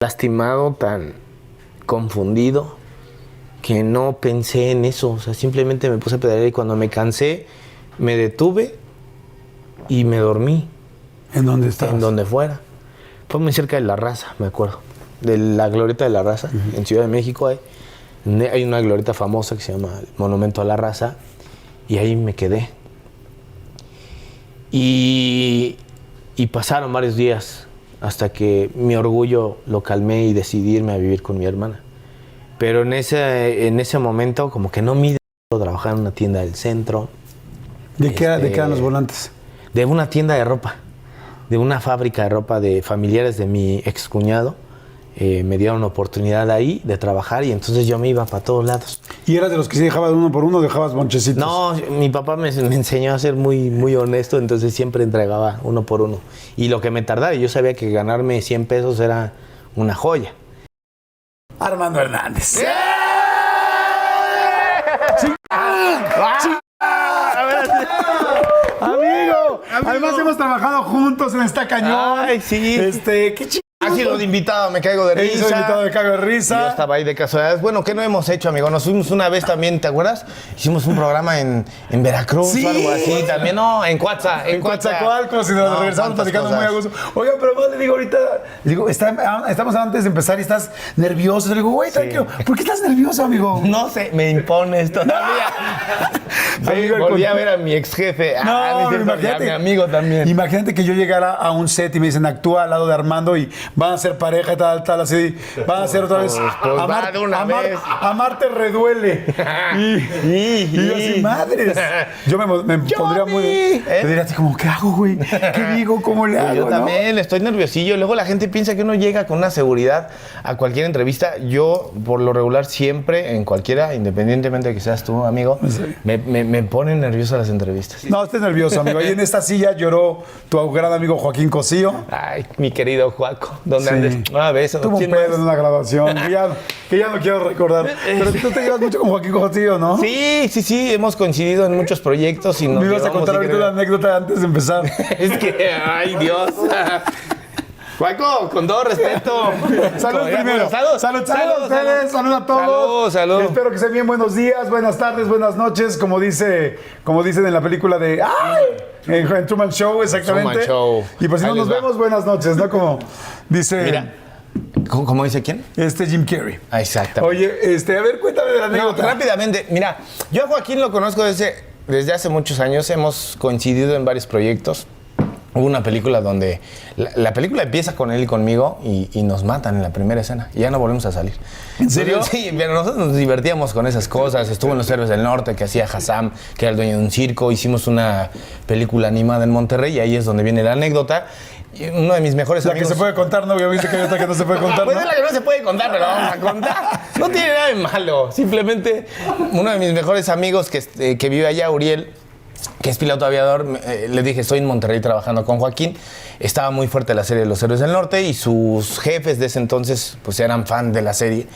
lastimado, tan confundido, que no pensé en eso. O sea, simplemente me puse a pedalear y cuando me cansé, me detuve y me dormí. ¿En dónde estabas? En donde fuera. Fue muy cerca de La Raza, me acuerdo. De la glorieta de La Raza. En Ciudad de México hay una glorieta famosa que se llama el Monumento a La Raza. Y ahí me quedé. Y pasaron varios días hasta que mi orgullo lo calmé y decidí irme a vivir con mi hermana. Pero en ese momento como que no me trabajar en una tienda del centro. ¿De qué eran los volantes? De una tienda de ropa, de una fábrica de ropa de familiares de mi excuñado. Me dieron oportunidad ahí de trabajar y entonces yo me iba para todos lados. ¿Y eras de los que se dejaba de uno por uno o dejabas bonchecitos? No, mi papá me enseñó a ser muy, muy honesto, entonces siempre entregaba uno por uno. Y lo que me tardaba, yo sabía que ganarme 100 pesos era una joya. Armando Hernández. Amigo, además hemos trabajado juntos en esta cañón. Ay, sí. Qué chido. Ha sido de invitado, me caigo de risa. He sido invitado de cago de risa. Yo estaba ahí de casualidad. Bueno, ¿qué no hemos hecho, amigo? Nos fuimos una vez también, ¿te acuerdas? Hicimos un programa en Veracruz o algo así. También, no, en Coatzacoalcos y nos regresamos platicando muy a gusto. Oiga, pero más le digo ahorita, estamos antes de empezar y estás nervioso. Le digo, güey, tranquilo, ¿por qué estás nervioso, amigo? No sé, me impones todavía. Volví a ver a mi ex jefe. No, imagínate. Mi amigo también. Imagínate que yo llegara a un set y me dicen, actúa al lado de Armando y van a ser pareja y tal, así. Van a ser otra vez. Amarte reduele. Y yo así, madres. Yo me pondría muy. Te diría así como, ¿qué hago, güey? ¿Qué digo? ¿Cómo le hago? Yo también estoy nerviosillo. Luego la gente piensa que uno llega con una seguridad a cualquier entrevista. Yo, por lo regular, siempre, en cualquiera, independientemente de que seas tú, amigo, sí. me ponen nervioso las entrevistas. No, estés nervioso, amigo. Ahí en esta silla lloró tu gran amigo Joaquín Cosío. Ay, mi querido Juaco. ¿Dónde andes? Beso. Tuvo un pedo en una grabación que ya no quiero recordar. Pero tú te llevas mucho con Joaquín Cosío, ¿no? Sí. Hemos coincidido en muchos proyectos. Y me ibas a contar ahorita una anécdota antes de empezar. Es que, ay, Dios. Juaco, con todo respeto. Salud primero. Salud a ustedes, salud a todos. Salud. Espero que estén bien. Buenos días, buenas tardes, buenas noches. Como dicen en la película de en Truman Show, exactamente. Truman Show. Y pues si no nos vemos, buenas noches, ¿no? Como dice. Mira. ¿Cómo dice quién? Jim Carrey. Exactamente. Oye, a ver, cuéntame de la anécdota. Rápidamente, mira, yo a Joaquín lo conozco desde hace muchos años. Hemos coincidido en varios proyectos. Hubo una película donde la película empieza con él y conmigo y nos matan en la primera escena y ya no volvemos a salir. ¿En serio? Sí, pero nosotros nos divertíamos con esas cosas. Estuvo en Los Héroes del Norte, que hacía Hassam, que era el dueño de un circo. Hicimos una película animada en Monterrey y ahí es donde viene la anécdota. Y uno de mis mejores amigos... La que se puede contar, ¿no? Obviamente que hay otra que no se puede contar, Pues ¿no? es la que no se puede contar, pero vamos a contar. No tiene nada de malo. Simplemente uno de mis mejores amigos que vive allá, Uriel, que es piloto aviador, le dije, estoy en Monterrey trabajando con Joaquín. Estaba muy fuerte la serie de Los Héroes del Norte y sus jefes de ese entonces pues eran fan de la serie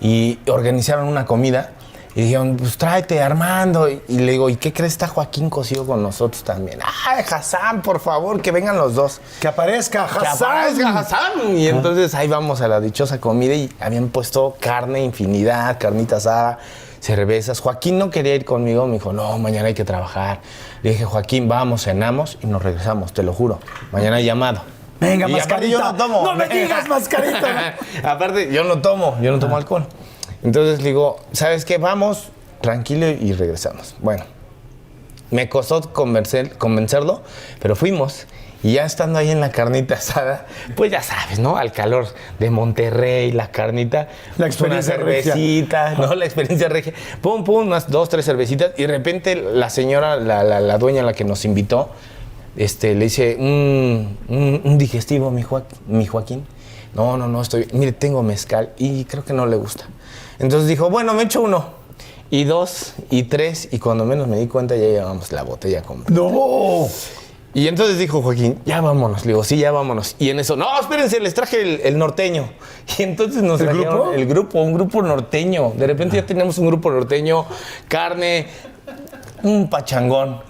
y organizaron una comida y dijeron, pues tráete a Armando. Y le digo, ¿y qué crees? Está Joaquín Cosío con nosotros también. ¡Ay, Hassam, por favor, que vengan los dos! ¡Que aparezca Hassam! Y entonces ahí vamos a la dichosa comida y habían puesto carne, infinidad, carnita asada, cervezas. Joaquín no quería ir conmigo, me dijo, no, mañana hay que trabajar. Le dije, Joaquín, vamos, cenamos y nos regresamos, te lo juro. Mañana hay llamado. Venga, y mascarita. Yo no tomo. No me digas mascarita. Aparte, yo no tomo alcohol. Entonces le digo, ¿sabes qué? Vamos, tranquilo y regresamos. Bueno, me costó convencerlo, pero fuimos. Y ya estando ahí en la carnita asada, pues ya sabes, ¿no? Al calor de Monterrey, la carnita. La experiencia una cervecita, regia. ¿no? La experiencia regia. Pum, unas 2, 3 cervecitas. Y de repente la señora, la dueña, la que nos invitó, le dice, un digestivo, mi Joaquín. No, mire, tengo mezcal y creo que no le gusta. Entonces dijo, bueno, me echo 1, y 2, y 3, y cuando menos me di cuenta ya llevamos la botella completa. ¡No! Y entonces dijo Joaquín, ya vámonos. Le digo, sí, ya vámonos. Y en eso, no, espérense, les traje el norteño. Y entonces nos trajeron un grupo norteño. De repente ya teníamos un grupo norteño, carne, un pachangón.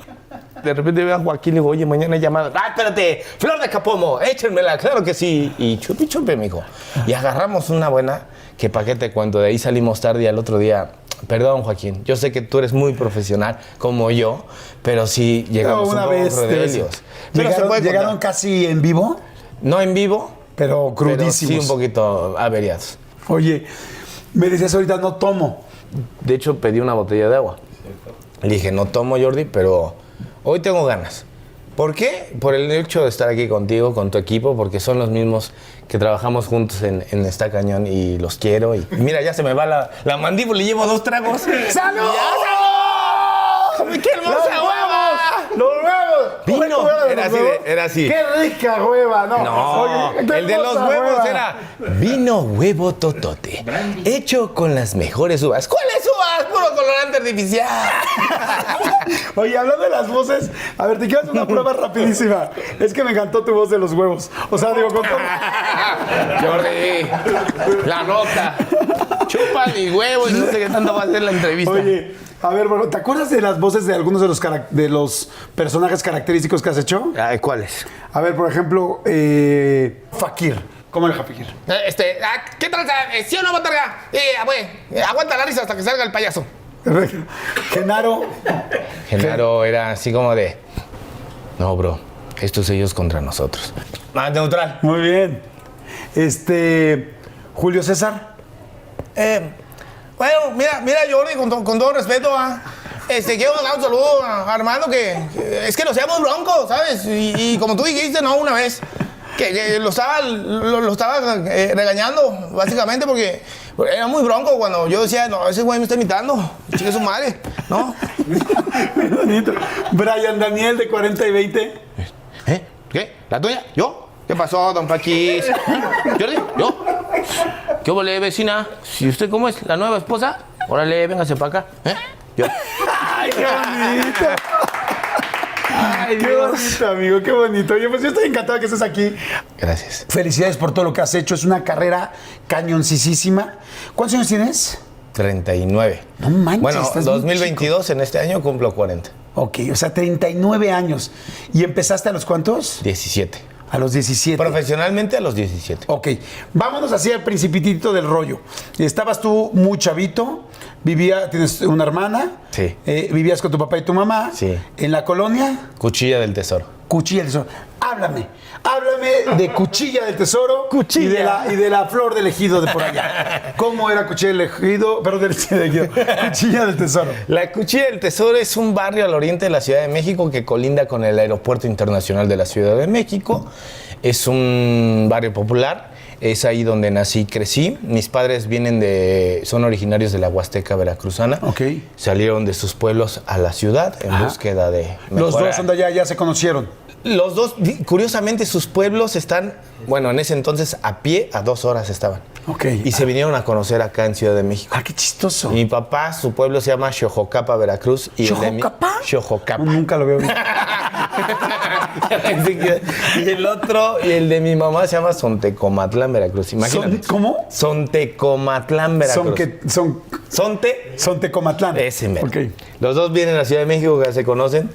de repente veo a Joaquín y digo, oye, mañana hay llamada. ¡Ah, espérate! ¡Flor de Capomo! ¡Échenmela! ¡Claro que sí! Y chupi, mijo. Y agarramos una buena, que pa' qué te cuento, de ahí salimos tarde y al otro día... Perdón, Joaquín, yo sé que tú eres muy profesional, como yo, pero sí llegamos una un poco vez rebelios. ¿Llegaron casi en vivo? No en vivo, pero crudísimos. Pero sí un poquito averiados. Oye, me decías ahorita no tomo. De hecho, pedí una botella de agua. Le dije, no tomo, Jordi, pero hoy tengo ganas. ¿Por qué? Por el hecho de estar aquí contigo, con tu equipo, porque son los mismos que trabajamos juntos en Está Cañón y los quiero. Y mira, ya se me va la mandíbula y llevo 2 tragos. ¡Salud! ¡Qué hermosa hueva! ¡Los huevos! Vino, era así. ¡Qué rica hueva! No, oye, el de los huevos era vino huevo totote, hecho con las mejores uvas. ¿Cuáles uvas? Puro colorante artificial. Oye, hablando de las voces, a ver, te quiero hacer una prueba rapidísima. Es que me encantó tu voz de los huevos. O sea, digo, con todo... Jordi, la nota. Chupa mi huevo y no sé qué tanto va a ser la entrevista. Oye, a ver, bueno, ¿te acuerdas de las voces de algunos de los personajes característicos que has hecho? ¿Cuáles? A ver, por ejemplo, Fakir. ¿Cómo era Fakir? ¿Qué tal? ¿Sí o no, Botarga? Aguanta la risa hasta que salga el payaso. Genaro. Genaro era así como de... No, bro, estos ellos contra nosotros. Más neutral. Muy bien. Julio César. Bueno, mira, Jordi, con todo respeto, quiero mandar un saludo a Armando, que es que no seamos broncos, ¿sabes? Y como tú dijiste, no, una vez, que lo estaba regañando, básicamente, porque era muy bronco cuando yo decía, no, ese güey me está imitando, chique su madre, ¿no? Bonito. Brian Daniel, de 40 y 20. ¿Qué? ¿La tuya? ¿Yo? ¿Qué pasó, don Paquis? ¿Jordi? ¿Yo? ¿Qué huele, vecina? ¿Si usted cómo es? ¿La nueva esposa? Órale, véngase para acá. Yo. ¡Ay, qué bonito! ¡Ay, qué bonito, amigo! ¡Qué bonito! Oye, pues yo estoy encantado que estés aquí. Gracias. Felicidades por todo lo que has hecho. Es una carrera cañoncísima. ¿Cuántos años tienes? 39. No manches, bueno, estás 2022, en este año cumplo 40. Ok, o sea, 39 años. ¿Y empezaste a los cuántos? 17. A los 17. Profesionalmente a los 17. Ok, vámonos así al principitito del rollo. Estabas tú muy chavito, tienes una hermana. Sí. Vivías con tu papá y tu mamá. Sí. En la colonia. Cuchilla del Tesoro. Cuchilla del Tesoro. Háblame de Cuchilla del Tesoro. Cuchilla. Y de la Flor del Ejido de por allá. ¿Cómo era Cuchilla del Ejido? Perdón, del Ejido. Cuchilla del Tesoro. La Cuchilla del Tesoro es un barrio al oriente de la Ciudad de México que colinda con el Aeropuerto Internacional de la Ciudad de México. Es un barrio popular. Es ahí donde nací y crecí. Mis padres son originarios de la Huasteca veracruzana. Ok. Salieron de sus pueblos a la ciudad en búsqueda de mejorar. Los dos son de allá, ya se conocieron. Los dos, curiosamente, sus pueblos están, bueno, en ese entonces a pie, a 2 horas estaban. Ok. Y se vinieron a conocer acá en Ciudad de México. Ah, qué chistoso. Mi papá, su pueblo se llama Xojocapa, Veracruz. ¿Xojocapa? Xojocapa. Nunca lo veo bien. Y el otro, y el de mi mamá se llama Sontecomatlán, Veracruz. Imagínate. ¿Cómo? Sontecomatlán, Veracruz. Sontecomatlán. Ese mero. Ok. Los dos vienen a la Ciudad de México, que se conocen,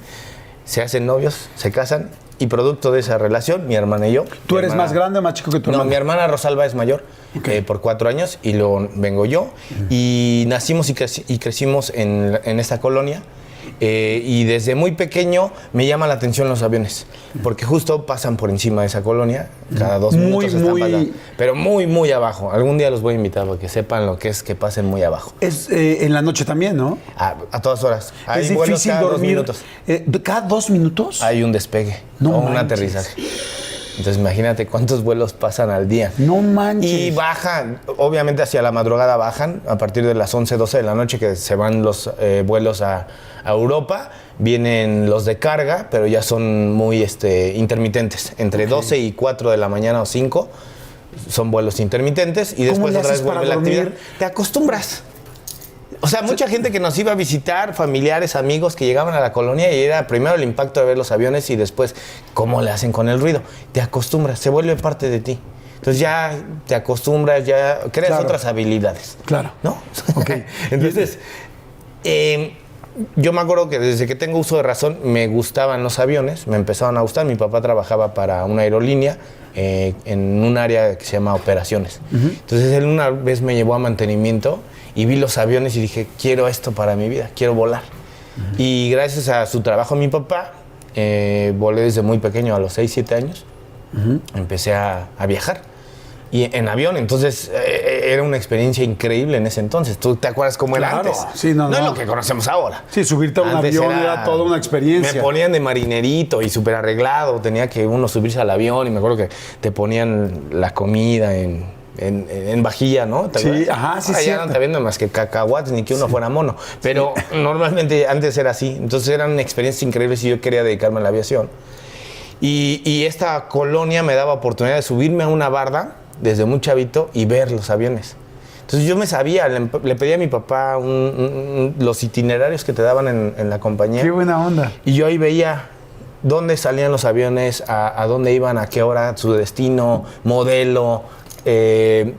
se hacen novios, se casan, y producto de esa relación, mi hermana y yo. ¿Tú eres más grande o más chico que tu hermana? No, mi hermana Rosalba es mayor, por 4 años, y luego vengo yo. Y nacimos y crecimos en esta colonia. Y desde muy pequeño me llaman la atención los aviones, porque justo pasan por encima de esa colonia, cada 2 minutos están pasando, pero muy, muy abajo. Algún día los voy a invitar para que sepan lo que es que pasen muy abajo. Es en la noche también, ¿no? A todas horas. Hay es vuelos difícil cada dormir. 2 minutos. ¿Cada 2 minutos? Hay un despegue No o un manches. aterrizaje. Entonces imagínate cuántos vuelos pasan al día. No manches. Y bajan, obviamente hacia la madrugada bajan, a partir de las 11, 12 de la noche que se van los vuelos a Europa, vienen los de carga, pero ya son muy intermitentes, entre 12 y 4 de la mañana o 5 son vuelos intermitentes y después otra vez vuelve la actividad. Te acostumbras. O sea, mucha gente que nos iba a visitar, familiares, amigos que llegaban a la colonia y era primero el impacto de ver los aviones y después cómo le hacen con el ruido. Te acostumbras, se vuelve parte de ti. Entonces ya te acostumbras, ya creas otras habilidades. Claro. ¿No? Ok. Entonces, yo me acuerdo que desde que tengo uso de razón me gustaban los aviones, me empezaron a gustar. Mi papá trabajaba para una aerolínea en un área que se llama operaciones. Entonces él una vez me llevó a mantenimiento y vi los aviones y dije, quiero esto para mi vida, quiero volar. Y gracias a su trabajo mi papá, volé desde muy pequeño, a los 6, 7 años. Empecé a viajar. Y en avión, entonces era una experiencia increíble en ese entonces. ¿Tú te acuerdas cómo era antes? Sí, no es lo que conocemos ahora. Sí, subirte a un avión era toda una experiencia. Me ponían de marinerito y súper arreglado. Tenía que uno subirse al avión y me acuerdo que te ponían la comida en vajilla, ¿no? Sí, ajá, sí, ya no te venden más que cacahuates ni que uno fuera mono. Pero normalmente antes era así. Entonces eran experiencias increíbles y yo quería dedicarme a la aviación. Y esta colonia me daba oportunidad de subirme a una barda desde muy chavito y ver los aviones. Entonces yo me sabía, le pedí a mi papá los itinerarios que te daban en la compañía. ¡Qué buena onda! Y yo ahí veía dónde salían los aviones, a dónde iban, a qué hora, su destino, modelo,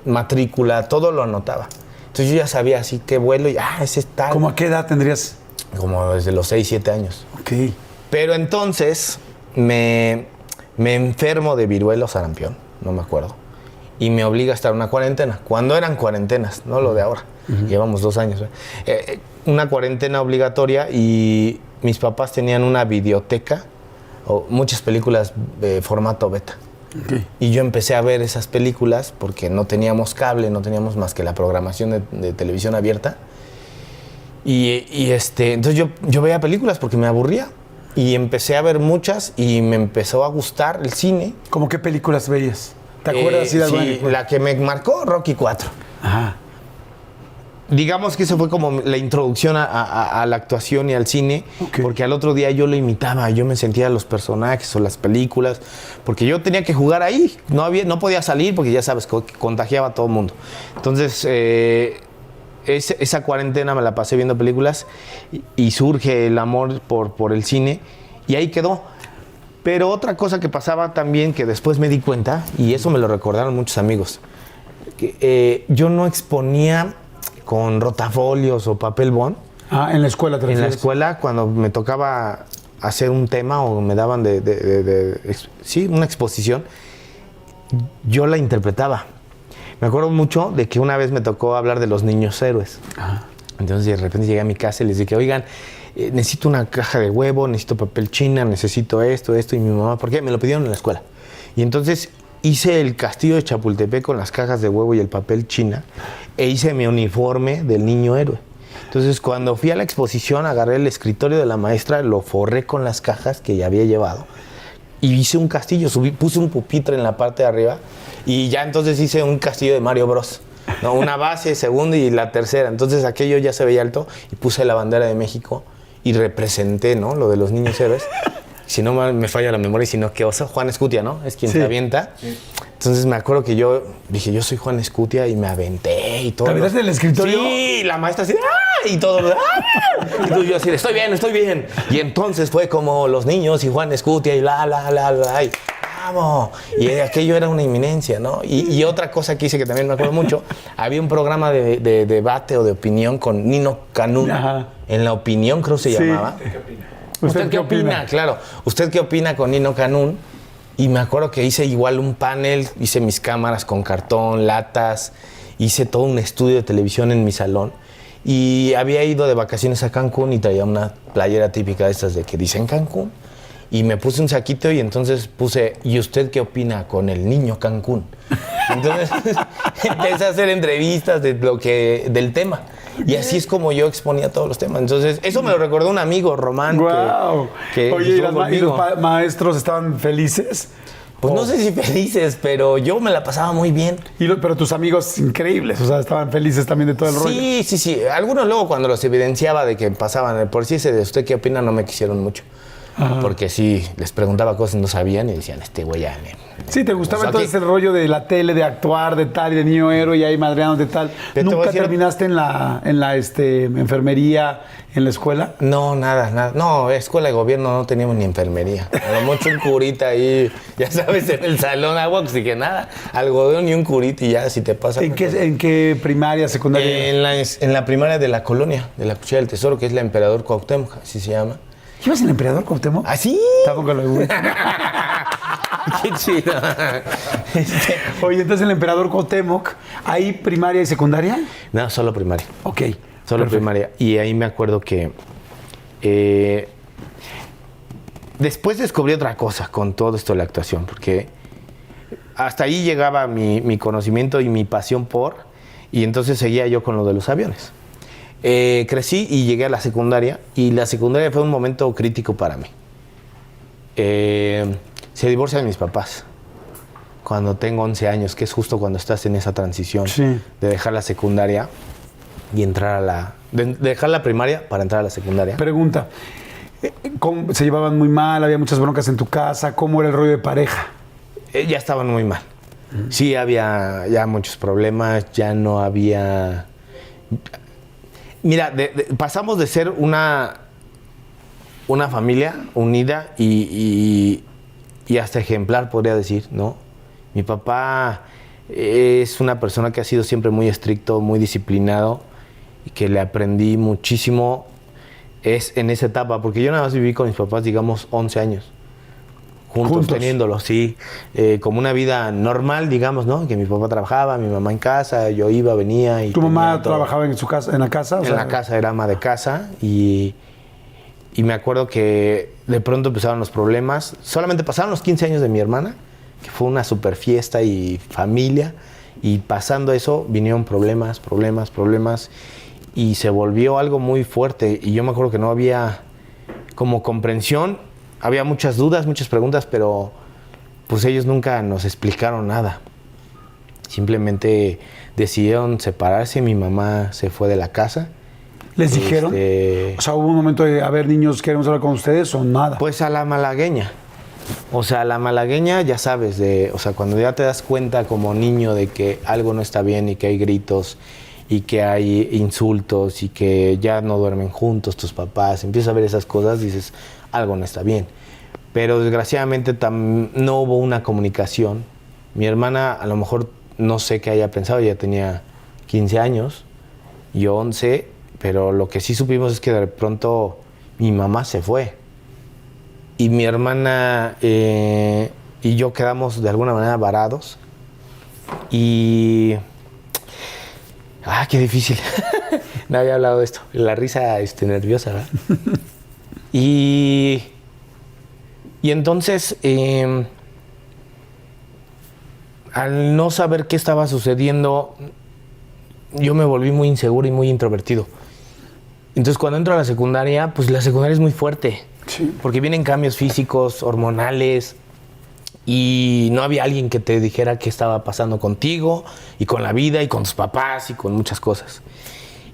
matrícula, todo lo anotaba. Entonces yo ya sabía así qué vuelo y ese es tal. ¿Cómo a qué edad tendrías? Como desde los 6, 7 años. Ok. Pero entonces me enfermo de viruela o sarampión, no me acuerdo. Y me obliga a estar una cuarentena. Cuando eran cuarentenas, no lo de ahora. Llevamos 2 años. Una cuarentena obligatoria y mis papás tenían una videoteca o muchas películas de formato beta. Okay. Y yo empecé a ver esas películas porque no teníamos cable, no teníamos más que la programación de televisión abierta. Entonces yo veía películas porque me aburría. Y empecé a ver muchas y me empezó a gustar el cine. ¿Cómo qué películas veías? ¿Te acuerdas de alguna? Sí, la que me marcó, Rocky 4. Ajá. Digamos que eso fue como la introducción a la actuación y al cine, porque al otro día yo lo imitaba, yo me sentía los personajes o las películas, porque yo tenía que jugar ahí, no podía salir porque ya sabes, contagiaba a todo el mundo. Entonces, esa cuarentena me la pasé viendo películas y surge el amor por el cine y ahí quedó. Pero otra cosa que pasaba también, que después me di cuenta, y eso me lo recordaron muchos amigos, que yo no exponía con rotafolios o papel bond. En la escuela, ¿te refieres? En la escuela, cuando me tocaba hacer un tema o me daban una exposición, yo la interpretaba. Me acuerdo mucho de que una vez me tocó hablar de los niños héroes. Ajá. Entonces de repente llegué a mi casa y les dije, oigan, necesito una caja de huevo, necesito papel china, necesito esto, y mi mamá, ¿por qué? Me lo pidieron en la escuela. Y entonces hice el castillo de Chapultepec con las cajas de huevo y el papel china e hice mi uniforme del niño héroe. Entonces cuando fui a la exposición agarré el escritorio de la maestra, lo forré con las cajas que ya había llevado y hice un castillo, puse un pupitre en la parte de arriba y ya entonces hice un castillo de Mario Bros. ¿No? Una base, segunda y la tercera. Entonces aquello ya se veía alto y puse la bandera de México y representé, ¿no? Lo de los niños héroes. Si no me falla la memoria, sino que Juan Escutia, ¿no? Es quien se avienta. Sí. Entonces me acuerdo que yo dije, yo soy Juan Escutia y me aventé y todo. ¿Te aventaste en el escritorio? Sí, la maestra así, ¡ah! Y todo. ¡Ah! Y yo así, estoy bien. Y entonces fue como los niños y Juan Escutia y y ¡vamos! Y aquello era una inminencia, ¿no? Y otra cosa que hice que también me acuerdo mucho, había un programa de debate o de opinión con Nino Canún. Ajá. En La Opinión, creo que se llamaba. ¿Usted qué opina? ¿Usted qué opina? Claro. ¿Usted qué opina con Nino Canún? Y me acuerdo que hice igual un panel, hice mis cámaras con cartón, latas, hice todo un estudio de televisión en mi salón. Y había ido de vacaciones a Cancún y traía una playera típica de estas de que dicen Cancún. Y me puse un saquito y entonces puse, ¿y usted qué opina con el niño Cancún? Entonces empecé a hacer entrevistas del tema. Y así es como yo exponía todos los temas. Entonces, eso me lo recordó un amigo, Román. ¡Wow! Oye, ¿y los maestros estaban felices? Pues no sé si felices, pero yo me la pasaba muy bien. Pero tus amigos increíbles, o sea, estaban felices también de todo el rollo. Sí. Algunos luego cuando los evidenciaba de que pasaban, por si ese de usted qué opina, no me quisieron mucho. Ajá. Porque sí, les preguntaba cosas y no sabían y decían, este güey ya Sí, te gustaba Pues entonces aquí- el rollo de la tele, de actuar, de tal, y de niño héroe, y ahí madreando de tal. Te voy a ¿Nunca decir- terminaste en la enfermería, en la escuela? No, nada. No, escuela de gobierno no teníamos ni enfermería. A lo mucho un curita ahí, ya sabes, en el salón, agua oxigenada, algodón y un curita y ya, si te pasa. ¿En qué primaria, secundaria? En la primaria de la colonia, de la Cuchilla del Tesoro, que es la Emperador Cuauhtémoc, así se llama. ¿Ibas en el Emperador Cuauhtémoc? ¿Ah, sí? Tampoco lo vi. Qué chido. Oye, entonces el Emperador Cuauhtémoc, ¿ahí primaria y secundaria? No, solo primaria. Ok. Solo perfecto. primaria. Y ahí me acuerdo que después descubrí otra cosa con todo esto de la actuación, porque hasta ahí llegaba mi conocimiento y mi pasión y entonces seguía yo con lo de los aviones. Crecí y llegué a la secundaria, y la secundaria fue un momento crítico para mí. Se divorcian mis papás cuando tengo 11 años, que es justo cuando estás en esa transición Sí. de dejar la secundaria y entrar de dejar la primaria para entrar a la secundaria. Pregunta. ¿Se llevaban muy mal? ¿Había muchas broncas en tu casa? ¿Cómo era el rollo de pareja? Ya estaban muy mal. Sí, había ya muchos problemas, ya no había... Mira, pasamos de ser una familia unida y hasta ejemplar, podría decir, ¿no? Mi papá es una persona que ha sido siempre muy estricto, muy disciplinado, y que le aprendí muchísimo en esa etapa, porque yo nada más viví con mis papás, digamos, 11 años. Juntos. Teniéndolos, sí. Como una vida normal, digamos, ¿no? Que mi papá trabajaba, mi mamá en casa, yo iba, venía. Y ¿Tu mamá tenía todo. trabajaba en su casa, en la casa? En la casa, era ama de casa, y me acuerdo que de pronto empezaron los problemas. Solamente pasaron los 15 años de mi hermana, que fue una super fiesta y familia, y pasando eso vinieron problemas, y se volvió algo muy fuerte. Y yo me acuerdo que no había como comprensión, había muchas dudas, muchas preguntas, pero pues ellos nunca nos explicaron nada. Simplemente decidieron separarse, mi mamá se fue de la casa. ¿Les dijeron? O sea, ¿hubo un momento de, a ver, niños, queremos hablar con ustedes o nada? Pues a la malagueña. O sea, la malagueña, ya sabes, o sea, cuando ya te das cuenta como niño de que algo no está bien y que hay gritos y que hay insultos y que ya no duermen juntos tus papás, empiezas a ver esas cosas, dices, algo no está bien. Pero desgraciadamente no hubo una comunicación. Mi hermana, a lo mejor, no sé qué haya pensado, ella tenía 15 años, yo 11, pero lo que sí supimos es que de pronto mi mamá se fue. Y mi hermana y yo quedamos de alguna manera varados. Y... qué difícil. No había hablado de esto. La risa nerviosa, ¿verdad? Y entonces, al no saber qué estaba sucediendo, yo me volví muy inseguro y muy introvertido. Entonces, cuando entro a la secundaria, pues la secundaria es muy fuerte. Sí. Porque vienen cambios físicos, hormonales, y no había alguien que te dijera qué estaba pasando contigo, y con la vida, y con tus papás, y con muchas cosas.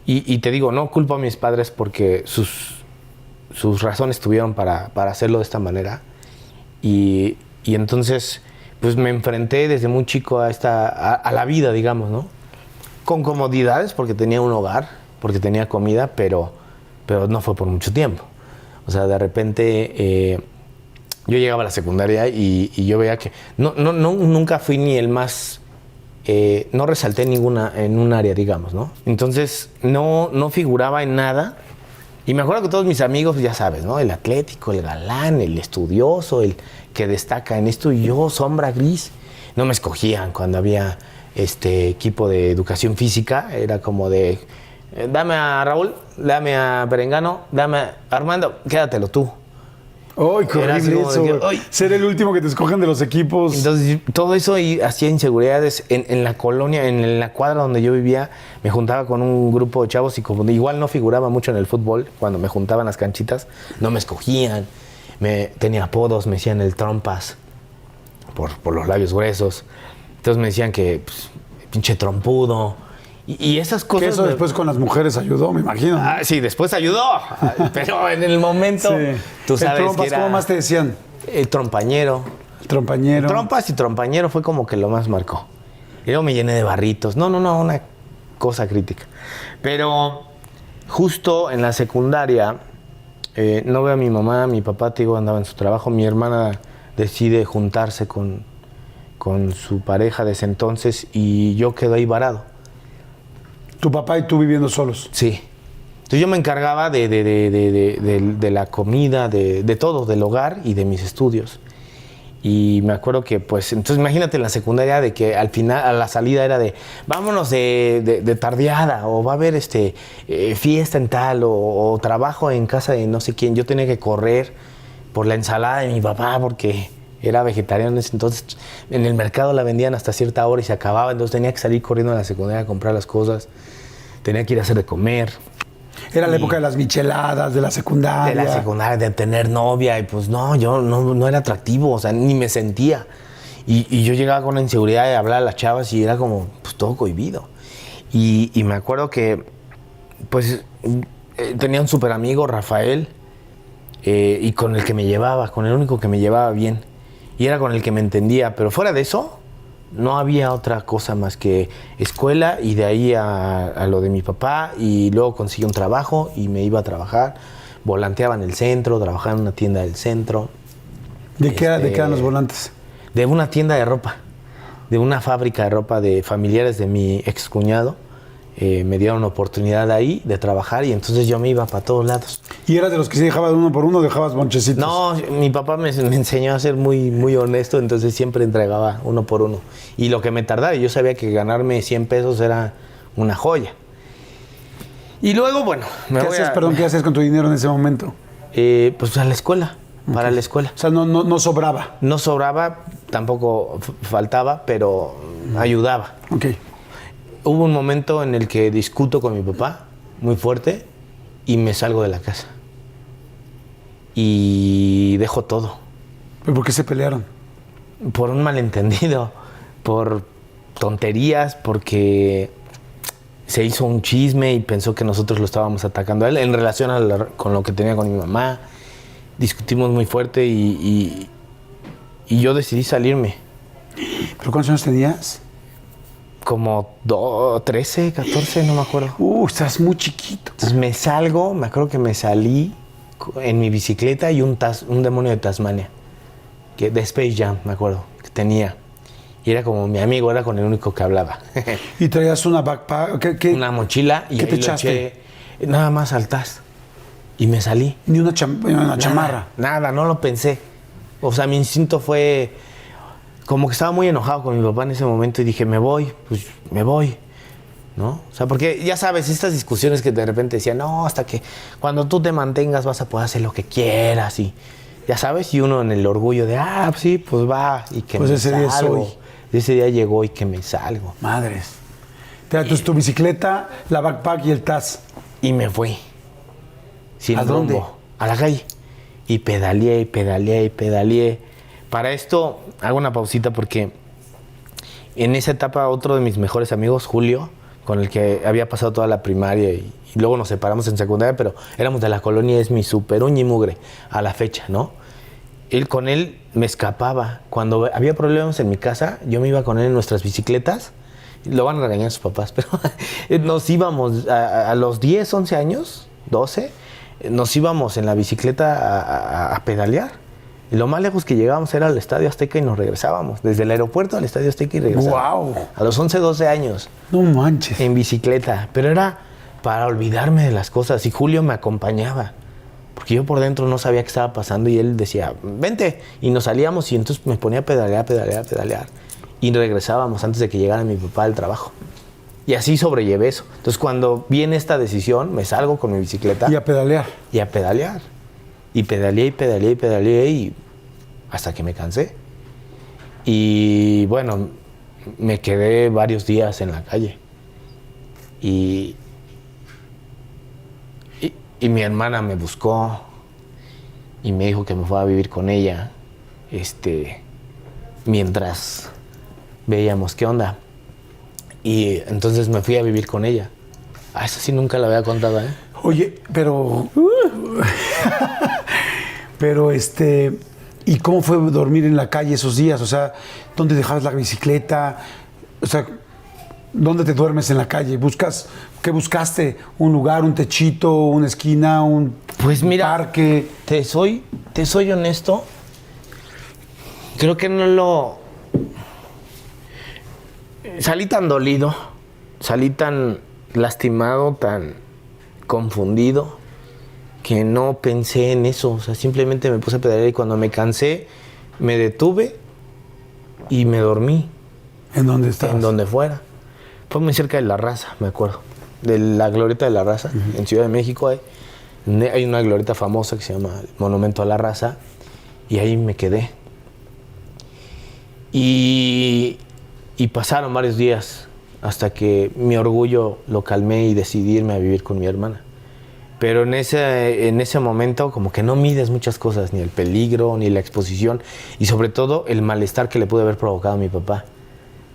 Y te digo, no culpo a mis padres porque sus razones tuvieron para hacerlo de esta manera. Y entonces, pues me enfrenté desde muy chico a la vida, digamos, ¿no? Con comodidades, porque tenía un hogar, porque tenía comida, pero no fue por mucho tiempo. O sea, de repente yo llegaba a la secundaria y yo veía que nunca fui ni el más... no resalté en un área, digamos, ¿no? Entonces, no figuraba en nada. Y me acuerdo que todos mis amigos, ya sabes, ¿no? El atlético, el galán, el estudioso, el que destaca en esto, y yo, sombra gris. No me escogían cuando había equipo de educación física. Era como de, dame a Raúl, dame a Perengano, dame a Armando, quédatelo tú. ¡Ay, qué Era así horrible como eso! de que, güey. ¡ay! Ser el último que te escogen de los equipos. Entonces, todo eso hacía inseguridades en la colonia, en la cuadra donde yo vivía. Me juntaba con un grupo de chavos y como igual no figuraba mucho en el fútbol, cuando me juntaban las canchitas, no me escogían. Tenía apodos, me decían el trompas, por los labios gruesos. Entonces me decían que, pues, pinche trompudo. Y esas cosas... Que eso después con las mujeres ayudó, me imagino. ¿no? Sí, después ayudó. Pero en el momento, Sí. tú sabes Trompas, que era... ¿cómo más te decían? El trompañero. Trompañero. Trompas y trompañero fue como que lo más marcó. Y luego me llené de barritos. No, una cosa crítica. Pero justo en la secundaria, no veo a mi mamá, mi papá, te digo, andaba en su trabajo. Mi hermana decide juntarse con su pareja de ese entonces y yo quedo ahí varado. ¿Tu papá y tú viviendo solos? Sí. Entonces yo me encargaba de la comida, de todo, del hogar y de mis estudios. Y me acuerdo que, pues, entonces imagínate en la secundaria de que al final, a la salida era de vámonos de tardeada, o va a haber fiesta en tal, o trabajo en casa de no sé quién. Yo tenía que correr por la ensalada de mi papá porque era vegetariano en ese entonces. En el mercado la vendían hasta cierta hora y se acababa, entonces tenía que salir corriendo a la secundaria a comprar las cosas. Tenía que ir a hacer de comer. Era la época de las micheladas, de la secundaria. De la secundaria, de tener novia, y pues no, yo no era atractivo, o sea, ni me sentía. Y yo llegaba con la inseguridad de hablar a las chavas y era como, pues todo cohibido. Y me acuerdo que, pues, tenía un súper amigo, Rafael, y con el que me llevaba, con el único que me llevaba bien. Y era con el que me entendía, pero fuera de eso, no había otra cosa más que escuela y de ahí a lo de mi papá, y luego conseguí un trabajo y me iba a trabajar, volanteaba en el centro, trabajaba en una tienda del centro. ¿De qué eran los volantes? De una tienda de ropa, de una fábrica de ropa de familiares de mi excuñado. Me dieron una oportunidad ahí de trabajar y entonces yo me iba para todos lados. ¿Y eras de los que se dejabas uno por uno o dejabas bonchecitos? No, mi papá me enseñó a ser muy, muy honesto, entonces siempre entregaba uno por uno. Y lo que me tardaba, yo sabía que ganarme 100 pesos era una joya. Y luego, bueno, ¿Qué hacías con tu dinero en ese momento? Pues a la escuela, para la escuela. O sea, no sobraba. No sobraba, tampoco faltaba, pero ayudaba. Ok. Hubo un momento en el que discuto con mi papá, muy fuerte, y me salgo de la casa. Y dejo todo. ¿Pero por qué se pelearon? Por un malentendido, por tonterías, porque se hizo un chisme y pensó que nosotros lo estábamos atacando a él en relación con lo que tenía con mi mamá. Discutimos muy fuerte y yo decidí salirme. ¿Pero cuántos años tenías? Como 13, 14, no me acuerdo. Estás muy chiquito. Entonces me salgo, me acuerdo que me salí en mi bicicleta y un demonio de Tasmania, de Space Jam, me acuerdo, que tenía. Y era como mi amigo, era con el único que hablaba. ¿Y traías una backpack? Una mochila y ¿qué te ahí echaste? Eché, nada más al tas. Y me salí. Ni una chamarra. Nada, no lo pensé. O sea, mi instinto fue como que estaba muy enojado con mi papá en ese momento y dije, me voy, pues me voy, ¿no? O sea, porque ya sabes, estas discusiones que de repente decían, no, hasta que cuando tú te mantengas vas a poder hacer lo que quieras y ya sabes, y uno en el orgullo de, pues sí, pues va, y que pues me ese salgo. Día soy. Ese día llegó y que me salgo. Madres. Entonces tu bicicleta, la backpack y el tas. Y me fui. Sin ¿A dónde? rumbo, a la calle. Y pedaleé, y pedaleé, y pedaleé. Para esto hago una pausita porque en esa etapa otro de mis mejores amigos, Julio, con el que había pasado toda la primaria y luego nos separamos en secundaria, pero éramos de la colonia, es mi super uña y mugre a la fecha, ¿no? Con él me escapaba. Cuando había problemas en mi casa, yo me iba con él en nuestras bicicletas. Lo van a regañar sus papás, pero nos íbamos a los 10, 11 años, 12, nos íbamos en la bicicleta a pedalear. Y lo más lejos que llegábamos era al Estadio Azteca y nos regresábamos. Desde el aeropuerto al Estadio Azteca y regresábamos. ¡Wow! A los 11, 12 años. No manches. En bicicleta. Pero era para olvidarme de las cosas. Y Julio me acompañaba. Porque yo por dentro no sabía qué estaba pasando y él decía, vente. Y nos salíamos y entonces me ponía a pedalear. Y regresábamos antes de que llegara mi papá del trabajo. Y así sobrellevé eso. Entonces cuando viene esta decisión, me salgo con mi bicicleta. Y a pedalear. Y a pedalear. Y pedaleé y hasta que me cansé. Y bueno, me quedé varios días en la calle. Y mi hermana me buscó y me dijo que me fuera a vivir con ella, mientras veíamos qué onda. Y entonces me fui a vivir con ella. Eso sí nunca la había contado, ¿eh? Oye, pero ¿Y cómo fue dormir en la calle esos días? O sea, ¿dónde dejabas la bicicleta? O sea, ¿dónde te duermes en la calle? ¿Qué buscaste? ¿Un lugar, un techito, una esquina, un parque? Te soy honesto. Creo que no lo... Salí tan dolido, salí tan lastimado, tan confundido, que no pensé en eso. O sea, simplemente me puse a pedalear y cuando me cansé, me detuve y me dormí. ¿En dónde estabas? En donde fuera. Fue muy cerca de La Raza, me acuerdo. De la glorieta de La Raza. En Ciudad de México hay una glorieta famosa que se llama el Monumento a La Raza. Y ahí me quedé. Y pasaron varios días hasta que mi orgullo lo calmé y decidí irme a vivir con mi hermana. Pero en ese momento como que no mides muchas cosas, ni el peligro, ni la exposición, y sobre todo el malestar que le pude haber provocado a mi papá.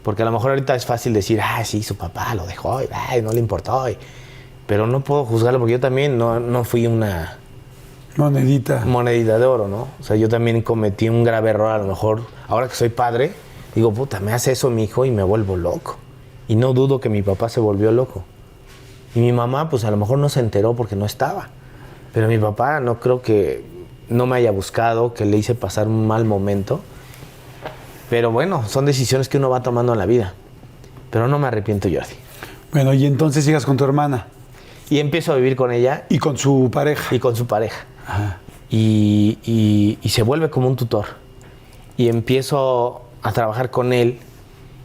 Porque a lo mejor ahorita es fácil decir, sí, su papá lo dejó, no le importó. Pero no puedo juzgarlo porque yo también no fui una... Monedita de oro, ¿no? O sea, yo también cometí un grave error. A lo mejor, ahora que soy padre, digo, puta, me hace eso mi hijo y me vuelvo loco. Y no dudo que mi papá se volvió loco. Y mi mamá, pues a lo mejor no se enteró porque no estaba. Pero mi papá no creo que no me haya buscado, que le hice pasar un mal momento. Pero bueno, son decisiones que uno va tomando en la vida. Pero no me arrepiento, Jordi. Bueno, y entonces llegas con tu hermana. Y empiezo a vivir con ella. Y con su pareja. Y con su pareja. Ajá. Y se vuelve como un tutor. Y empiezo a trabajar con él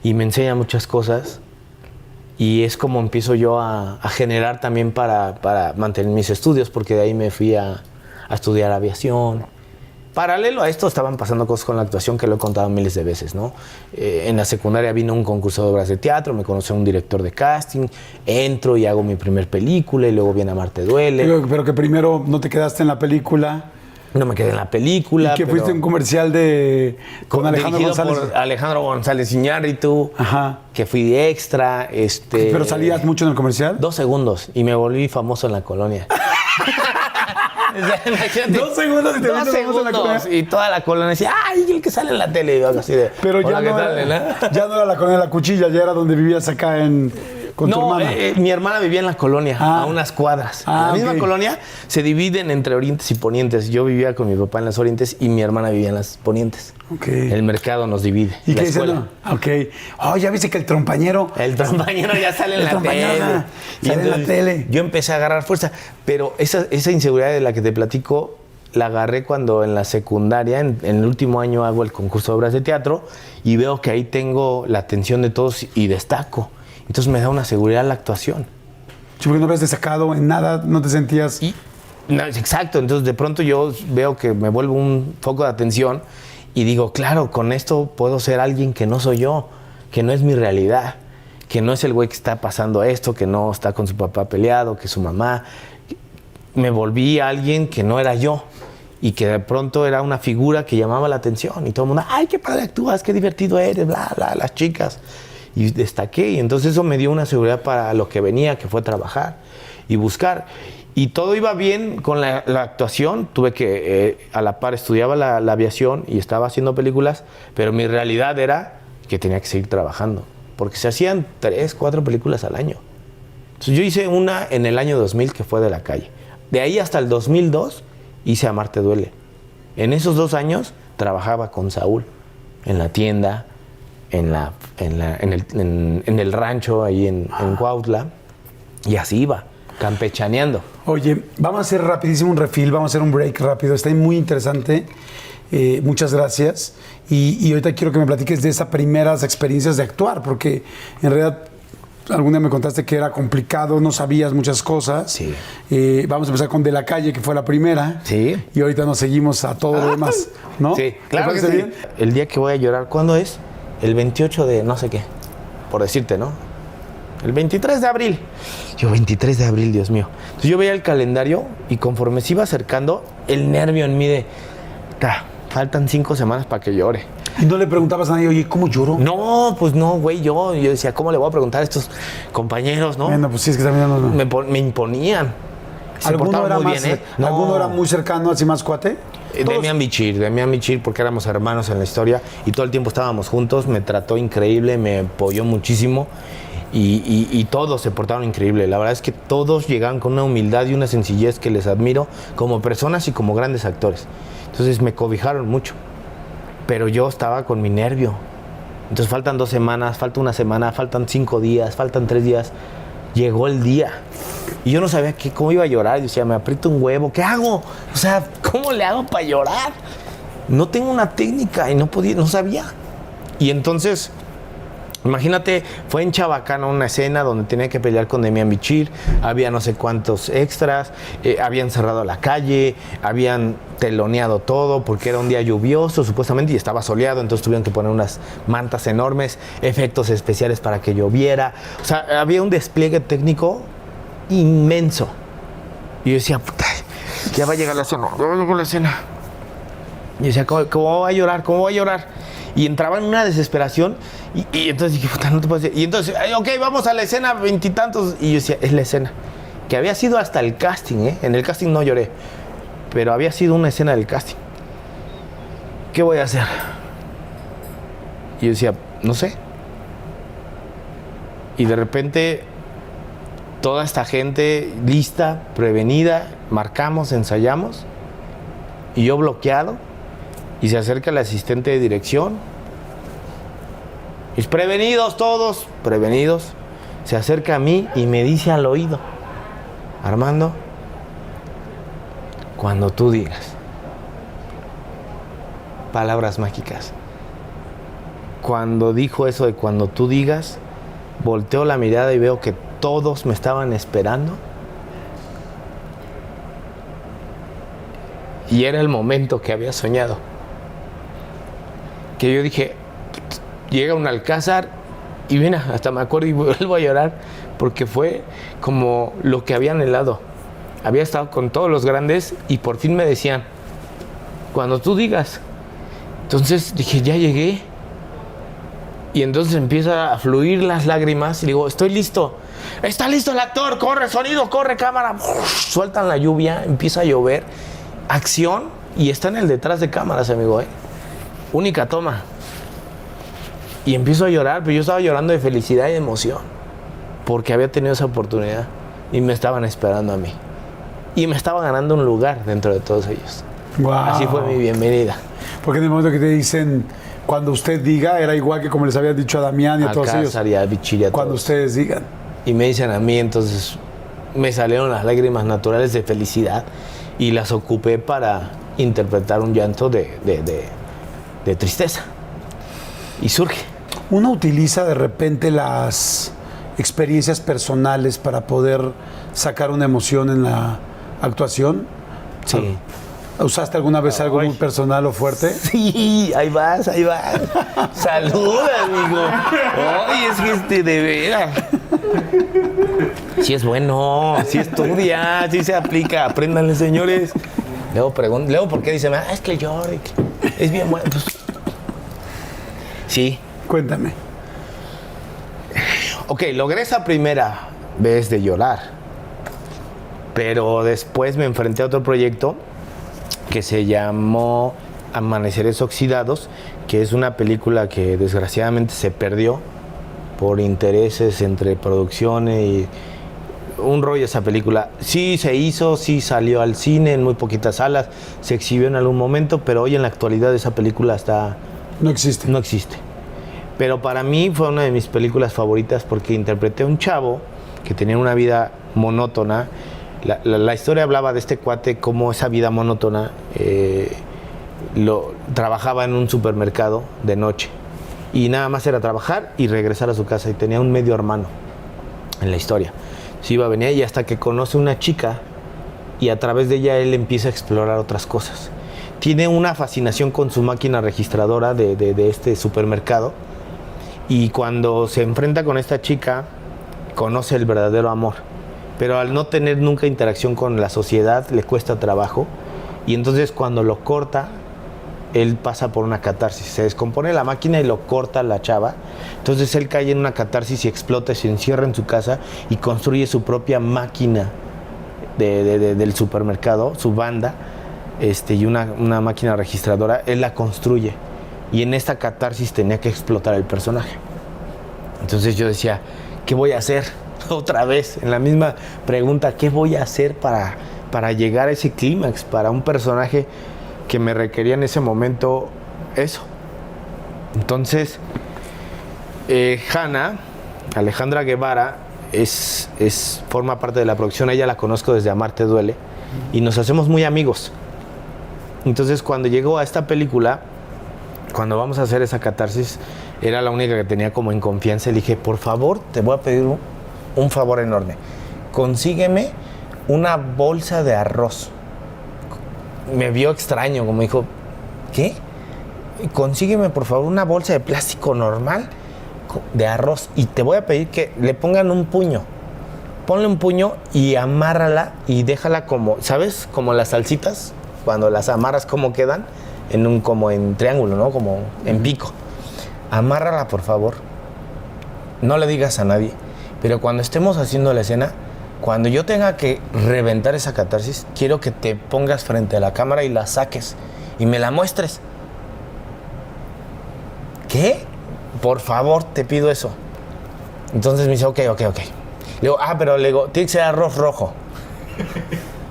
y me enseña muchas cosas. Y es como empiezo yo a generar también para mantener mis estudios, porque de ahí me fui a estudiar aviación. Paralelo a esto estaban pasando cosas con la actuación que lo he contado miles de veces, ¿no? En la secundaria vino un concurso de obras de teatro, me conoció un director de casting, entro y hago mi primer película y luego viene Amarte Duele. Pero que primero no te quedaste en la película. No me quedé en la película. Y que fuiste un comercial con Alejandro González. Por Alejandro González Iñárritu. Ajá. Que fui de extra. ¿Pero salías mucho en el comercial? 2 segundos y me volví famoso en la colonia. Imagínate, 2 segundos y te volviste famoso en la colonia. Y toda la colonia decía, ¡ay, el que sale en la tele! Y yo así de, pero ya no era la colonia de La Cuchilla, ya era donde vivías acá con tu hermana. Mi hermana vivía en la colonia, a unas cuadras. En la misma colonia se dividen entre orientes y ponientes. Yo vivía con mi papá en las orientes y mi hermana vivía en las ponientes. Okay. El mercado nos divide. ¿Y qué dice? No? Ok. Oh, ya viste que el trompañero. El trompañero ya sale en la tele. Sale en la tele. Yo empecé a agarrar fuerza. Pero esa inseguridad de la que te platico, la agarré cuando en la secundaria, en el último año hago el concurso de obras de teatro y veo que ahí tengo la atención de todos y destaco. Entonces me da una seguridad la actuación. Sí, porque no habías destacado en nada, no te sentías... Exacto, entonces de pronto yo veo que me vuelvo un foco de atención y digo, claro, con esto puedo ser alguien que no soy yo, que no es mi realidad, que no es el güey que está pasando esto, que no está con su papá peleado, que su mamá... Me volví alguien que no era yo y que de pronto era una figura que llamaba la atención y todo el mundo, ¡ay, qué padre actúas, qué divertido eres, bla, bla, las chicas! Y destaqué y entonces eso me dio una seguridad para lo que venía, que fue trabajar y buscar. Y todo iba bien con la actuación, tuve que, a la par estudiaba la aviación y estaba haciendo películas, pero mi realidad era que tenía que seguir trabajando, porque se hacían 3, 4 películas al año. Entonces yo hice una en el año 2000 que fue De la Calle. De ahí hasta el 2002 hice Amarte Duele. En esos 2 años trabajaba con Saúl en la tienda, en el rancho ahí en Cuautla, y así iba, campechaneando. Oye, vamos a hacer rapidísimo un refill, vamos a hacer un break rápido, está muy interesante. Muchas gracias. Y ahorita quiero que me platiques de esas primeras experiencias de actuar, porque en realidad algún día me contaste que era complicado, no sabías muchas cosas. Sí. Vamos a empezar con De la Calle, que fue la primera. Sí. Y ahorita nos seguimos a todo lo demás, ¿no? Sí, claro que sí. Bien? El día que voy a llorar, ¿cuándo es? El 28 de no sé qué, por decirte, ¿no? El 23 de abril. Yo, 23 de abril, Dios mío. Entonces yo veía el calendario y conforme se iba acercando, el nervio en mí de, faltan 5 semanas para que llore. ¿Y no le preguntabas a nadie, oye, cómo lloró? No, pues no, güey, yo decía, ¿cómo le voy a preguntar a estos compañeros, no? Bueno, pues sí, es que también no. Me imponían. Se ¿Alguno portaban era muy más, bien, ¿eh? ¿Alguno era muy cercano, así más cuate? Demian Bichir, porque éramos hermanos en la historia y todo el tiempo estábamos juntos, me trató increíble, me apoyó muchísimo y todos se portaron increíble. La verdad es que todos llegaban con una humildad y una sencillez que les admiro como personas y como grandes actores. Entonces me cobijaron mucho, pero yo estaba con mi nervio. Entonces faltan 2 semanas, falta una semana, faltan 5 días, faltan 3 días. Llegó el día y yo no sabía cómo iba a llorar. Yo decía, me aprieto un huevo, ¿qué hago? O sea, ¿cómo le hago para llorar? No tengo una técnica y no sabía. Y entonces, imagínate, fue en Chabacano una escena donde tenía que pelear con Demian Bichir, había no sé cuántos extras, habían cerrado la calle, habían teloneado todo porque era un día lluvioso supuestamente y estaba soleado, entonces tuvieron que poner unas mantas enormes, efectos especiales para que lloviera. O sea, había un despliegue técnico inmenso. Y yo decía, puta, ya va a llegar la escena, ya va a llegar la escena. Y yo decía, ¿cómo va a llorar? ¿Cómo va a llorar? Y entraba en una desesperación y entonces dije, puta, no te puedo decir. Y entonces, ok, vamos a la escena 20 y tantos. Y yo decía, es la escena. Que había sido hasta el casting, ¿eh? En el casting no lloré, pero había sido una escena del casting. ¿Qué voy a hacer? Y yo decía, no sé. Y de repente, toda esta gente lista, prevenida, marcamos, ensayamos, y yo bloqueado. Y se acerca el asistente de dirección. Y prevenidos todos, prevenidos. Se acerca a mí y me dice al oído, Armando, cuando tú digas. Palabras mágicas. Cuando dijo eso de cuando tú digas, volteo la mirada y veo que todos me estaban esperando. Y era el momento que había soñado. Que yo dije, llega un alcázar y mira, hasta me acuerdo y vuelvo a llorar porque fue como lo que había anhelado. Había estado con todos los grandes y por fin me decían, cuando tú digas. Entonces dije, ya llegué. Y entonces empieza a fluir las lágrimas y digo, estoy listo. Está listo el actor, corre sonido, corre cámara. Sueltan la lluvia, empieza a llover. Acción y está en el detrás de cámaras, amigo, única toma. Y empiezo a llorar, pero yo estaba llorando de felicidad y de emoción porque había tenido esa oportunidad y me estaban esperando a mí y me estaba ganando un lugar dentro de todos ellos. Wow. Así fue mi bienvenida. Porque en el momento que te dicen cuando usted diga, era igual que como les había dicho a Damián y a todos ellos. A Bichir, a cuando todos. Ustedes digan. Y me dicen a mí, entonces me salieron las lágrimas naturales de felicidad y las ocupé para interpretar un llanto de tristeza. Y surge. Uno utiliza de repente las experiencias personales para poder sacar una emoción en la actuación. Sí. ¿Usaste alguna vez algo muy personal o fuerte? Sí, ahí vas, ahí vas. Saluda, amigo. Oye, es que de veras. Sí es bueno, sí estudia, sí se aplica. Apréndanle, señores. Luego ¿por qué dice? Es que Jordi es bien bueno. Pues, sí. Cuéntame. Ok, logré esa primera vez de llorar. Pero después me enfrenté a otro proyecto que se llamó Amaneceres Oxidados, que es una película que desgraciadamente se perdió por intereses entre producciones y un rollo esa película. Sí se hizo, sí salió al cine en muy poquitas salas, se exhibió en algún momento, pero hoy en la actualidad esa película no existe. No existe. Pero para mí fue una de mis películas favoritas porque interpreté a un chavo que tenía una vida monótona. La historia hablaba de este cuate, cómo esa vida monótona trabajaba en un supermercado de noche y nada más era trabajar y regresar a su casa y tenía un medio hermano en la historia. Se iba, venía y hasta que conoce una chica y a través de ella él empieza a explorar otras cosas. Tiene una fascinación con su máquina registradora de este supermercado y cuando se enfrenta con esta chica conoce el verdadero amor. Pero al no tener nunca interacción con la sociedad le cuesta trabajo y entonces cuando lo corta él pasa por una catarsis, se descompone la máquina y lo corta la chava, entonces él cae en una catarsis y explota y se encierra en su casa y construye su propia máquina del supermercado, su banda, y una máquina registradora, él la construye. Y en esta catarsis tenía que explotar el personaje. Entonces yo decía, ¿qué voy a hacer? Otra vez, en la misma pregunta, ¿qué voy a hacer para llegar a ese clímax? Para un personaje que me requería en ese momento eso. Entonces, Hanna, Alejandra Guevara, forma parte de la producción. Ella la conozco desde Amarte Duele y nos hacemos muy amigos. Entonces, cuando llegó a esta película, cuando vamos a hacer esa catarsis, era la única que tenía como en confianza. Le dije, por favor, te voy a pedir un favor enorme. Consígueme una bolsa de arroz. Me vio extraño, como dijo, ¿qué? Consígueme, por favor, una bolsa de plástico normal de arroz y te voy a pedir que le pongan un puño. Ponle un puño y amárrala y déjala como, ¿sabes? Como las salsitas, cuando las amarras, ¿cómo quedan? Como en triángulo, ¿no? Como en pico. Amárrala, por favor. No le digas a nadie. Pero cuando estemos haciendo la escena, cuando yo tenga que reventar esa catarsis, quiero que te pongas frente a la cámara y la saques y me la muestres. ¿Qué? Por favor, te pido eso. Entonces me dice, ok. Le digo, pero le digo, tiene que ser arroz rojo.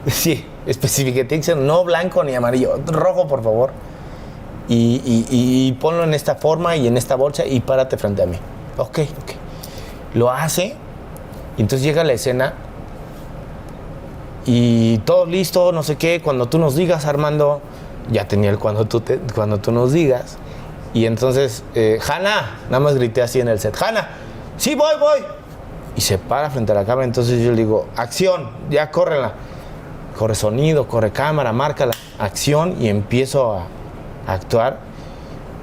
Sí, especifique, tiene que ser no blanco ni amarillo, rojo, por favor. Y ponlo en esta forma y en esta bolsa y párate frente a mí. Ok. Lo hace, y entonces llega la escena y todo listo, no sé qué, cuando tú nos digas, Armando, ya tenía el cuando tú nos digas. Y entonces, Hanna, nada más grité así en el set, Hanna, sí, voy. Y se para frente a la cámara, entonces yo le digo, acción, ya córrela. Corre sonido, corre cámara, márcala, acción, y empiezo a actuar.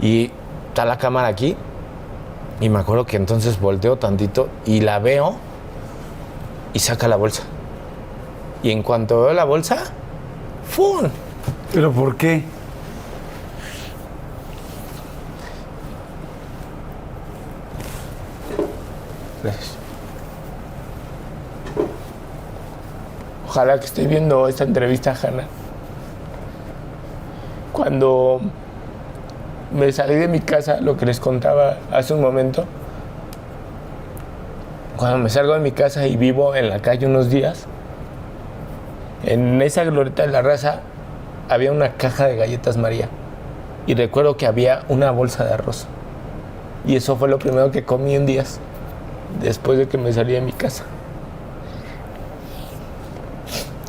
Y está la cámara aquí, y me acuerdo que entonces volteo tantito y la veo y saca la bolsa. Y en cuanto veo la bolsa, ¡fum! ¿Pero por qué? Gracias. Ojalá que esté viendo esta entrevista, Hanna. Cuando me salí de mi casa, lo que les contaba hace un momento, cuando me salgo de mi casa y vivo en la calle unos días, en esa glorieta de la raza había una caja de galletas María. Y recuerdo que había una bolsa de arroz. Y eso fue lo primero que comí en días, después de que me salí de mi casa.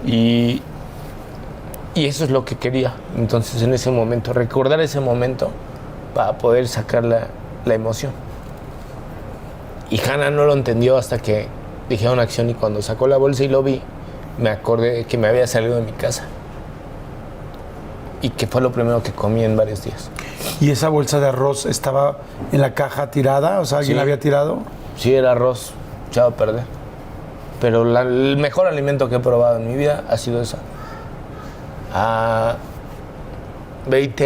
Y eso es lo que quería. Entonces, en ese momento, recordar ese momento para poder sacar la emoción. Y Hanna no lo entendió hasta que dijeron acción, y cuando sacó la bolsa y lo vi, me acordé que me había salido de mi casa y que fue lo primero que comí en varios días. ¿Y esa bolsa de arroz estaba en la caja tirada? O sea, ¿alguien la había tirado? Sí, era arroz echado a perder. Pero el mejor alimento que he probado en mi vida ha sido esa. A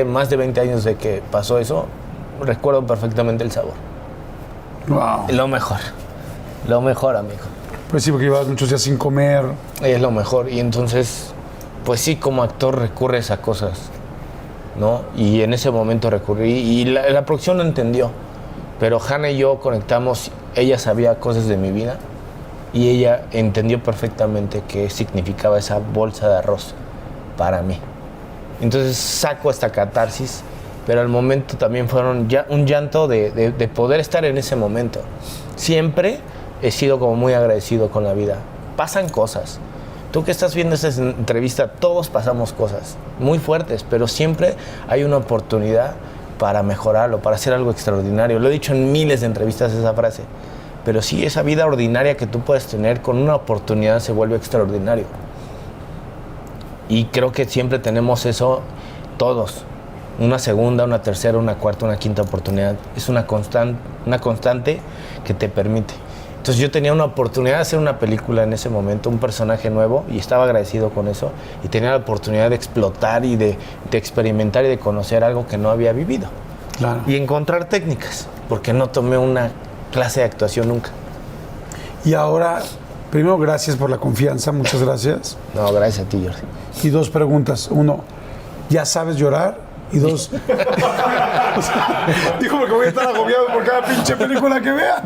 más de 20 años de que pasó eso, recuerdo perfectamente el sabor. Wow. Lo mejor, amigo. Pues sí, porque llevabas muchos días sin comer. Es lo mejor. Y entonces, pues sí, como actor recurres a cosas, ¿no? Y en ese momento recurrí. Y la producción no entendió. Pero Hanna y yo conectamos. Ella sabía cosas de mi vida. Y ella entendió perfectamente qué significaba esa bolsa de arroz para mí. Entonces saco esta catarsis. Pero al momento también fueron un llanto de poder estar en ese momento. Siempre he sido como muy agradecido con la vida. Pasan cosas. Tú que estás viendo esta entrevista, todos pasamos cosas muy fuertes, pero siempre hay una oportunidad para mejorarlo, para hacer algo extraordinario. Lo he dicho en miles de entrevistas esa frase. Pero sí, esa vida ordinaria que tú puedes tener, con una oportunidad se vuelve extraordinario. Y creo que siempre tenemos eso todos. Una segunda, una tercera, una cuarta, una quinta oportunidad. Es una constante que te permite. Entonces yo tenía una oportunidad de hacer una película en ese momento, un personaje nuevo, y estaba agradecido con eso. Y tenía la oportunidad de explotar y de experimentar y de conocer algo que no había vivido. Claro. Y encontrar técnicas, porque no tomé una clase de actuación nunca. Y ahora, primero, gracias por la confianza, muchas gracias. No, gracias a ti, Jordi. Y dos preguntas. Uno, ya sabes llorar. Y 2, dijo porque voy a estar agobiado por cada pinche película que vea.